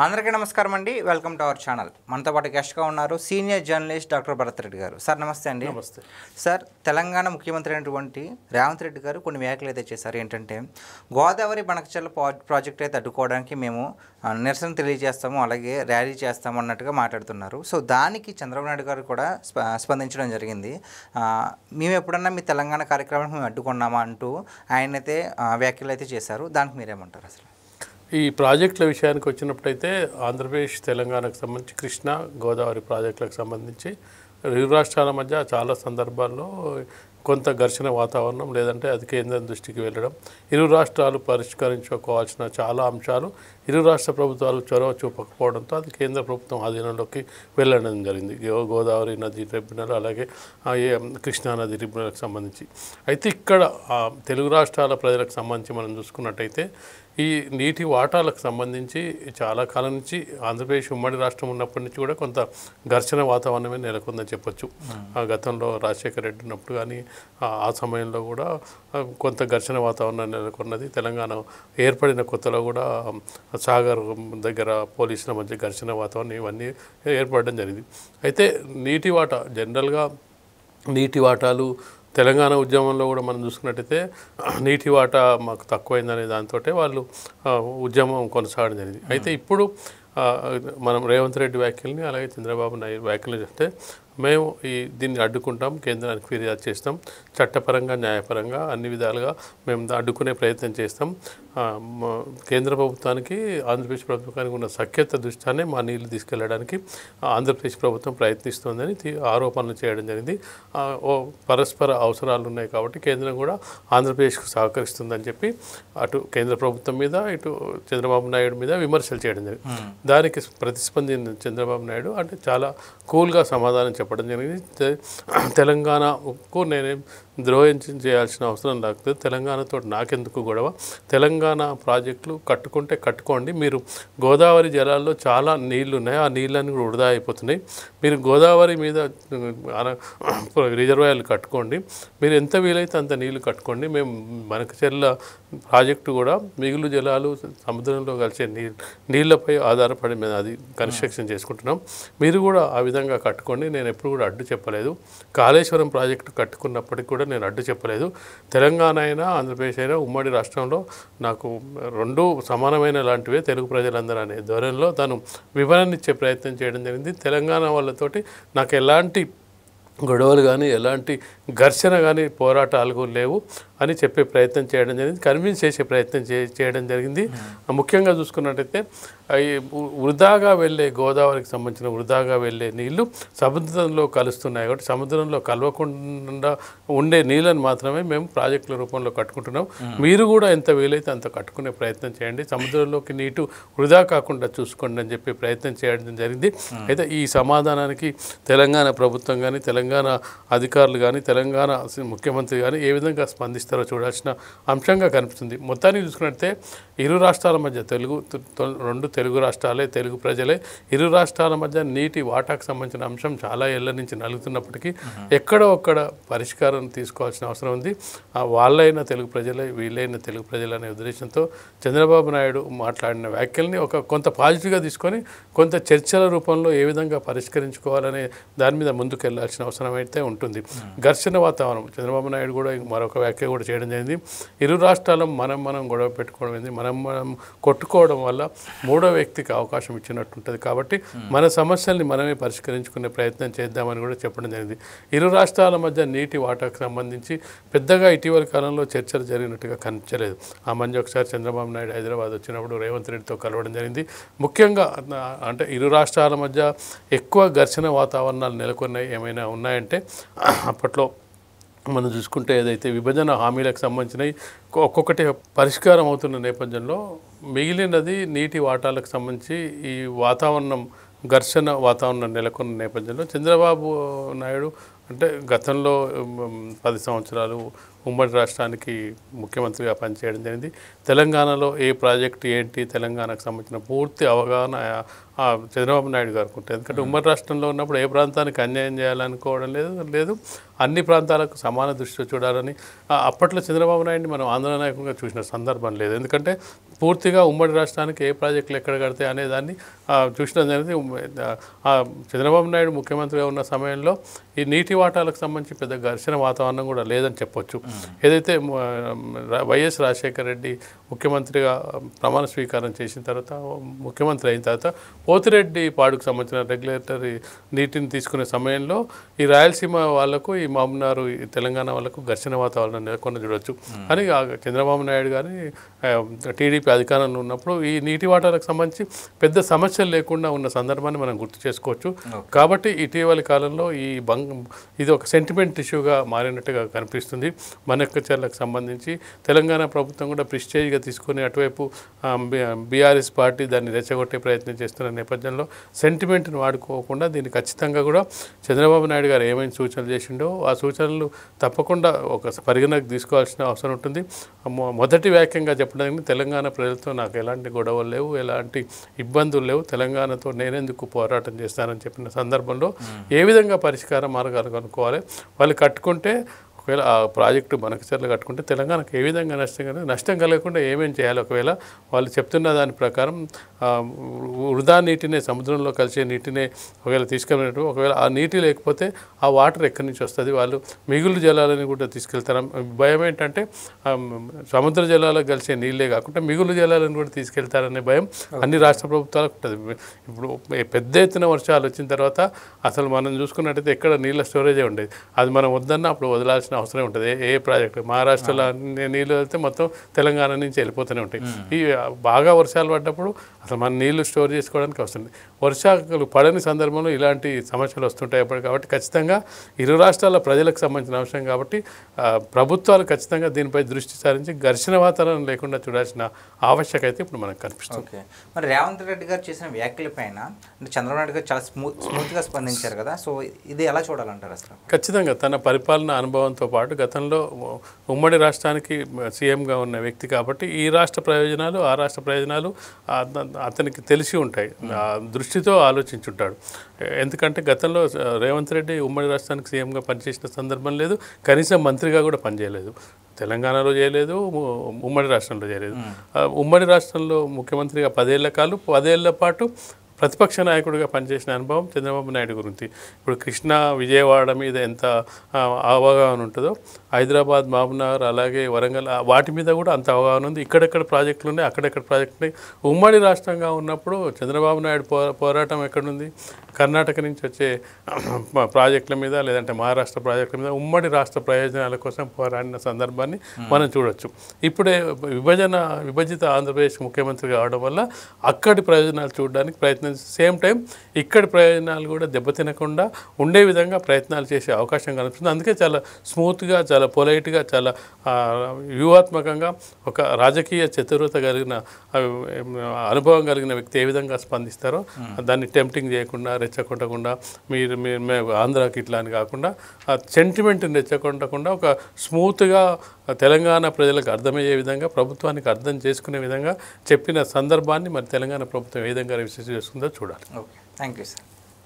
అందరికీ నమస్కారం అండి. Welcome to our channel. మనతో పాటు గెస్ట్గా ఉన్నారు senior journalist doctor Bharat Reddy గారు. సార్ నమస్తే అండి. నమస్తే సార్, తెలంగాణ ముఖ్యమంత్రి అయినటువంటి రేవంత్ రెడ్డి గారు కొన్ని వ్యాఖ్యలు అయితే చేశారు. ఏంటంటే గోదావరి బనకచెర్ల ప్రాజెక్ట్ అయితే అడ్డుకోవడానికి మేము నిరసన తెలియజేస్తాము, అలాగే ర్యాలీ చేస్తాము అన్నట్టుగా మాట్లాడుతున్నారు. సో దానికి చంద్రబాబు నాయుడు గారు కూడా స్పందించడం జరిగింది. మేము ఎప్పుడన్నా మీ తెలంగాణ కార్యక్రమానికి మేము అడ్డుకున్నామా అంటూ ఆయనైతే వ్యాఖ్యలు అయితే చేశారు. దానికి మీరేమంటారు? అసలు ఈ ప్రాజెక్టుల విషయానికి వచ్చినప్పుడైతే ఆంధ్రప్రదేశ్ తెలంగాణకు సంబంధించి కృష్ణా గోదావరి ప్రాజెక్టులకు సంబంధించి ఇరు రాష్ట్రాల మధ్య చాలా సందర్భాల్లో కొంత ఘర్షణ వాతావరణం, లేదంటే అది కేంద్రం దృష్టికి వెళ్ళడం, ఇరు రాష్ట్రాలు పరిష్కరించుకోవాల్సిన చాలా అంశాలు ఇరు రాష్ట్ర ప్రభుత్వాలు చొరవ చూపకపోవడంతో అది కేంద్ర ప్రభుత్వం ఆధీనంలోకి వెళ్ళడం జరిగింది. గోదావరి నది ట్రిబ్యునల్, అలాగే కృష్ణా నది ట్రిబ్యునల్కి సంబంధించి. అయితే ఇక్కడ తెలుగు రాష్ట్రాల ప్రజలకు సంబంధించి మనం చూసుకున్నట్టయితే ఈ నీటి వాటాలకు సంబంధించి చాలా కాలం నుంచి ఆంధ్రప్రదేశ్ ఉమ్మడి రాష్ట్రం ఉన్నప్పటి నుంచి కూడా కొంత ఘర్షణ వాతావరణమే నెలకొందని చెప్పొచ్చు. గతంలో రాజశేఖర రెడ్డి ఉన్నప్పుడు కానీ ఆ సమయంలో కూడా కొంత ఘర్షణ వాతావరణం నెలకొన్నది. తెలంగాణ ఏర్పడిన కొత్తలో కూడా సాగర్ దగ్గర పోలీసుల మధ్య ఘర్షణ వాతావరణం ఇవన్నీ ఏర్పడడం జరిగింది. అయితే నీటి వాటా జనరల్గా నీటి వాటాలు తెలంగాణ ఉద్యమంలో కూడా మనం చూసుకున్నట్టయితే నీటి వాటా మాకు తక్కువైందనే దాంతో వాళ్ళు ఉద్యమం కొనసాగడం జరిగింది. అయితే ఇప్పుడు మనం రేవంత్ రెడ్డి వ్యాఖ్యల్ని, అలాగే చంద్రబాబు నాయుడు వ్యాఖ్యలు చేస్తే మేము దీన్ని అడ్డుకుంటాం, కేంద్రానికి ఫిర్యాదు చేస్తాం, చట్టపరంగా న్యాయపరంగా అన్ని విధాలుగా మేము అడ్డుకునే ప్రయత్నం చేస్తాం. కేంద్ర ప్రభుత్వానికి ఆంధ్రప్రదేశ్ ప్రభుత్వానికి ఉన్న సఖ్యత దృష్ట్యానే మా నీళ్లు తీసుకెళ్లడానికి ఆంధ్రప్రదేశ్ ప్రభుత్వం ప్రయత్నిస్తోందని ఆరోపణలు చేయడం జరిగింది. పరస్పర అవసరాలు ఉన్నాయి కాబట్టి కేంద్రం కూడా ఆంధ్రప్రదేశ్కు సహకరిస్తుందని చెప్పి అటు కేంద్ర ప్రభుత్వం మీద, ఇటు చంద్రబాబు నాయుడు మీద విమర్శలు చేయడం జరిగింది. దానికి ప్రతిస్పందించిన చంద్రబాబు నాయుడు అంటే చాలా కూల్గా సమాధానం చెప్పడం జరిగింది. తెలంగాణకు నేనేం ద్రోహం చేయాల్సిన అవసరం లేకపోతే తెలంగాణతో నాకెందుకు గొడవ, తెలంగాణ ప్రాజెక్టులు కట్టుకుంటే కట్టుకోండి, మీరు గోదావరి జలాల్లో చాలా నీళ్లు ఉన్నాయి, ఆ నీళ్ళని కూడా వృధా అయిపోతున్నాయి, మీరు గోదావరి మీద రిజర్వాయర్లు కట్టుకోండి, మీరు ఎంత వీలైతే అంత నీళ్లు కట్టుకోండి, మేము బనకచెర్ల ప్రాజెక్టు కూడా మిగులు జలాలు సముద్రంలో కలిసే నీళ్లపై ఆధారపడి మేము అది కన్స్ట్రక్షన్ చేసుకుంటున్నాం, మీరు కూడా ఆ విధంగా కట్టుకోండి, నేను ఎప్పుడు కూడా అడ్డు చెప్పలేదు, కాళేశ్వరం ప్రాజెక్టు కట్టుకున్నప్పటికీ కూడా నేను అడ్డు చెప్పలేదు, తెలంగాణ అయినా ఆంధ్రప్రదేశ్ అయినా ఉమ్మడి రాష్ట్రంలో నాకు రెండు సమానమైన లాంటివే తెలుగు ప్రజలందరూ అనే ధోరణిలో తను వివరణ ఇచ్చే ప్రయత్నం చేయడం జరిగింది. తెలంగాణ వాళ్ళతోటి నాకు ఎలాంటి గొడవలు కానీ ఎలాంటి ఘర్షణ కానీ పోరాటాలు లేవు అని చెప్పే ప్రయత్నం చేయడం జరిగింది, కన్విన్స్ చేసే ప్రయత్నం చేయడం జరిగింది. ముఖ్యంగా చూసుకున్నట్టయితే వృధాగా వెళ్ళే గోదావరికి సంబంధించిన వృధాగా వెళ్ళే నీళ్లు సముద్రంలో కలుస్తున్నాయి కాబట్టి సముద్రంలో కలవకుండా ఉండే నీళ్ళని మాత్రమే మేము ప్రాజెక్టుల రూపంలో కట్టుకుంటున్నాం, మీరు కూడా ఎంత వీలైతే అంత కట్టుకునే ప్రయత్నం చేయండి, సముద్రంలోకి నీటు వృధా కాకుండా చూసుకోండి అని చెప్పి ప్రయత్నం చేయడం జరిగింది. అయితే ఈ సమాధానానికి తెలంగాణ ప్రభుత్వం కానీ, తెలంగాణ అధికారులు కానీ, తెలంగాణ ముఖ్యమంత్రి కానీ ఏ విధంగా స్పందిస్తారో చూడాల్సిన అంశంగా కనిపిస్తుంది. మొత్తానికి చూసుకున్నట్టే ఇరు రాష్ట్రాల మధ్య రెండు తెలుగు రాష్ట్రాలే, తెలుగు ప్రజలే, ఇరు రాష్ట్రాల మధ్య నీటి వాటాకు సంబంధించిన అంశం చాలా ఏళ్ల నుంచి నలుగుతున్నప్పటికీ ఎక్కడో ఒక్కడ పరిష్కారం తీసుకోవాల్సిన అవసరం ఉంది. వాళ్ళైన తెలుగు ప్రజలే, వీళ్ళైన తెలుగు ప్రజలు అనే ఉద్దేశంతో చంద్రబాబు నాయుడు మాట్లాడిన వ్యాఖ్యల్ని కొంత పాజిటివ్గా తీసుకొని కొంత చర్చల రూపంలో ఏ విధంగా పరిష్కరించుకోవాలనే దాని మీద ముందుకు వెళ్లాల్సిన అవసరం అయితే ఉంటుంది. ఘర్షణ వాతావరణం చంద్రబాబు నాయుడు కూడా మరొక వ్యాఖ్య కూడా చేయడం జరిగింది. ఇరు రాష్ట్రాలు మనం గొడవ పెట్టుకోవడం ఏంది, మనం కొట్టుకోవడం వల్ల మూడో వ్యక్తికి అవకాశం ఇచ్చినట్టుంటుంది, కాబట్టి మన సమస్యల్ని మనమే పరిష్కరించుకునే ప్రయత్నం చేద్దామని కూడా చెప్పడం జరిగింది. ఇరు రాష్ట్రాల మధ్య నీటి వాటాకు సంబంధించి పెద్దగా ఇటీవల కాలంలో చర్చలు జరిగినట్టుగా కనిపించలేదు. ఆ మధ్య ఒకసారి చంద్రబాబు నాయుడు హైదరాబాద్ వచ్చినప్పుడు రేవంత్ రెడ్డితో కలవడం జరిగింది. ముఖ్యంగా అంటే ఇరు రాష్ట్రాల మధ్య ఎక్కువ ఘర్షణ వాతావరణాలు నెలకొన్నాయి ఏమైనా ఉన్నాయంటే అప్పట్లో మనం చూసుకుంటే ఏదైతే విభజన హామీలకు సంబంధించినవి ఒక్కొక్కటి పరిష్కారం అవుతున్న నేపథ్యంలో మిగిలినది నీటి వాటాలకు సంబంధించి ఈ ఘర్షణ వాతావరణం నెలకొన్న నేపథ్యంలో చంద్రబాబు నాయుడు అంటే గతంలో 10 సంవత్సరాలు ఉమ్మడి రాష్ట్రానికి ముఖ్యమంత్రిగా పనిచేయడం జరిగింది. తెలంగాణలో ఏ ప్రాజెక్టు ఏంటి, తెలంగాణకు సంబంధించిన పూర్తి అవగాహన చంద్రబాబు నాయుడు గారికి ఉంటుంది. ఎందుకంటే ఉమ్మడి రాష్ట్రంలో ఉన్నప్పుడు ఏ ప్రాంతానికి అన్యాయం చేయాలనుకోవడం లేదు, అన్ని ప్రాంతాలకు సమాన దృష్టితో చూడాలని అప్పట్లో చంద్రబాబు నాయుడిని మనం ఆంధ్ర నాయకులుగా చూసిన సందర్భం లేదు. ఎందుకంటే పూర్తిగా ఉమ్మడి రాష్ట్రానికి ఏ ప్రాజెక్టులు ఎక్కడ కడతాయి అనే దాన్ని చూసడం జరిగింది. చంద్రబాబు నాయుడు ముఖ్యమంత్రిగా ఉన్న సమయంలో ఈ నీటి వాటాలకు సంబంధించి పెద్ద ఘర్షణ వాతావరణం కూడా లేదని చెప్పొచ్చు. ఏదైతే వైఎస్ రాజశేఖర రెడ్డి ముఖ్యమంత్రిగా ప్రమాణ స్వీకారం చేసిన తర్వాత, ముఖ్యమంత్రి అయిన తర్వాత పోతిరెడ్డి పాడుకు సంబంధించిన రెగ్యులేటరీ నీటిని తీసుకునే సమయంలో ఈ రాయలసీమ వాళ్లకు, ఈ మామూనారు ఈ తెలంగాణ వాళ్ళకు ఘర్షణ వాతావరణం నెలకొన్న చూడొచ్చు. అని చంద్రబాబు నాయుడు గారి టీడీపీ అధికారంలో ఉన్నప్పుడు ఈ నీటి వాటాలకు సంబంధించి పెద్ద సమస్యలు లేకుండా ఉన్న సందర్భాన్ని మనం గుర్తు చేసుకోవచ్చు. కాబట్టి ఇటీవలి కాలంలో ఇది ఒక సెంటిమెంట్ ఇష్యూగా మారినట్టుగా కనిపిస్తుంది. మనకచర్లకు సంబంధించి తెలంగాణ ప్రభుత్వం కూడా ప్రిస్టేజ్గా తీసుకుని అటువైపు బీఆర్ఎస్ పార్టీ దాన్ని రెచ్చగొట్టే ప్రయత్నం చేస్తున్న నేపథ్యంలో సెంటిమెంట్ని వాడుకోకుండా దీన్ని ఖచ్చితంగా కూడా చంద్రబాబు నాయుడు గారు ఏమైనా సూచనలు చేసిండో ఆ సూచనలు తప్పకుండా ఒక పరిగణకు తీసుకోవాల్సిన అవసరం ఉంటుంది. మొదటి వాక్యంగా చెప్పడానికి తెలంగాణ ప్రజలతో నాకు ఎలాంటి గొడవలు లేవు, ఎలాంటి ఇబ్బందులు లేవు, తెలంగాణతో నేనెందుకు పోరాటం చేస్తానని చెప్పిన సందర్భంలో ఏ విధంగా పరిష్కార మార్గాలు కనుక్కోవాలి, వాళ్ళు కట్టుకుంటే ఒకవేళ ఆ ప్రాజెక్టు మనకచర్లు కట్టుకుంటే తెలంగాణకు ఏ విధంగా నష్టం కలగకుండా ఏమేమి చేయాలి, ఒకవేళ వాళ్ళు చెప్తున్న దాని ప్రకారం వృధా నీటినే సముద్రంలో కలిసే నీటినే ఒకవేళ తీసుకెళ్ళినట్టు, ఒకవేళ ఆ నీటి లేకపోతే ఆ వాటర్ ఎక్కడి నుంచి వస్తుంది, వాళ్ళు మిగులు జలాలని కూడా తీసుకెళ్తారు. భయం ఏంటంటే సముద్ర జలాలకు కలిసే నీళ్ళే కాకుండా మిగులు జలాలను కూడా తీసుకెళ్తారనే భయం అన్ని రాష్ట్ర ప్రభుత్వాలకు ఉంటుంది. ఇప్పుడు పెద్ద ఎత్తున వర్షాలు వచ్చిన తర్వాత అసలు మనం చూసుకున్నట్టయితే ఎక్కడ నీళ్ళ స్టోరేజే ఉండేది, అది మనం వద్దన్నా అప్పుడు వదలాల్సిన అవసరం ఉంటుంది. ఏ ప్రాజెక్టు మహారాష్ట్రలో నీళ్ళు వెళ్తే మొత్తం తెలంగాణ నుంచి వెళ్ళిపోతూనే ఉంటాయి. ఈ బాగా వర్షాలు పడ్డప్పుడు అసలు మన నీళ్లు స్టోర్ చేసుకోవడానికి వస్తుంది. వర్షాలు పడని సందర్భంలో ఇలాంటి సమస్యలు వస్తుంటాయి. కాబట్టి ఖచ్చితంగా ఇరు రాష్ట్రాల ప్రజలకు సంబంధించిన అంశం కాబట్టి ప్రభుత్వాలు ఖచ్చితంగా దీనిపై దృష్టి సారించి ఘర్షణ వాతావరణం లేకుండా చూడాల్సిన ఆవశ్యకత ఇప్పుడు మనకు కనిపిస్తుంది. ఓకే, మరి రేవంత్ రెడ్డి గారు చేసిన వ్యాఖ్యల పైన అంటే చంద్రబాబు నాయుడు గారు చాలా స్మూత్గా స్పందించారు కదా, సో ఇది ఎలా చూడాలంటారు అసలు? ఖచ్చితంగా తన పరిపాలన అనుభవంతో పాటు గతంలో ఉమ్మడి రాష్ట్రానికి సీఎంగా ఉన్న వ్యక్తి కాబట్టి ఈ రాష్ట్ర ప్రయోజనాలు ఆ రాష్ట్ర ప్రయోజనాలు అతనికి తెలిసి ఉంటాయి, దృష్టితో ఆలోచించుంటాడు. ఎందుకంటే గతంలో రేవంత్ రెడ్డి ఉమ్మడి రాష్ట్రానికి సీఎంగా పనిచేసిన సందర్భం లేదు, కనీసం మంత్రిగా కూడా పనిచేయలేదు. తెలంగాణలో చేయలేదు, ఉమ్మడి రాష్ట్రంలో చేయలేదు. ఉమ్మడి రాష్ట్రంలో ముఖ్యమంత్రిగా 10 ఏళ్ల పాటు ప్రతిపక్ష నాయకుడిగా పనిచేసిన అనుభవం చంద్రబాబు నాయుడు గురించి. ఇప్పుడు కృష్ణా విజయవాడ మీద ఎంత అవగాహన ఉంటుందో హైదరాబాద్, మహబూబ్నగర్, అలాగే వరంగల్ వాటి మీద కూడా అంత అవగాహన ఉంది. ఇక్కడెక్కడ ప్రాజెక్టులు ఉన్నాయి, అక్కడెక్కడ ప్రాజెక్టులు ఉన్నాయి. ఉమ్మడి రాష్ట్రంగా ఉన్నప్పుడు చంద్రబాబు నాయుడు పోరాటం ఎక్కడుంది? కర్ణాటక నుంచి వచ్చే ప్రాజెక్టుల మీద, లేదంటే మహారాష్ట్ర ప్రాజెక్టుల మీద ఉమ్మడి రాష్ట్ర ప్రయోజనాల కోసం పోరాడిన సందర్భాన్ని మనం చూడొచ్చు. ఇప్పుడే విభజిత ఆంధ్రప్రదేశ్ ముఖ్యమంత్రి కావడం వల్ల అక్కడి ప్రయోజనాలు చూడడానికి ప్రయత్నం, సేమ్ టైం ఇక్కడి ప్రయోజనాలు కూడా దెబ్బతినకుండా ఉండే విధంగా ప్రయత్నాలు చేసే అవకాశం కనిపిస్తుంది. అందుకే చాలా స్మూత్గా, చాలా పొలైట్గా, చాలా వ్యూహాత్మకంగా ఒక రాజకీయ చతురత కలిగిన అనుభవం కలిగిన వ్యక్తి ఏ విధంగా స్పందిస్తారో దాన్ని టెంప్టింగ్ చేయకుండా, రెచ్చగొట్టకుండా, మేము ఆంధ్రాకి ఇట్లా అని కాకుండా సెంటిమెంట్ని రెచ్చగొట్టకుండా ఒక స్మూత్గా తెలంగాణ ప్రజలకు అర్థమయ్యే విధంగా, ప్రభుత్వానికి అర్థం చేసుకునే విధంగా చెప్పిన సందర్భాన్ని మరి తెలంగాణ ప్రభుత్వం ఏ విధంగా రిసీవ్ చేస్తుందో చూడాలి. Okay, thank you sir.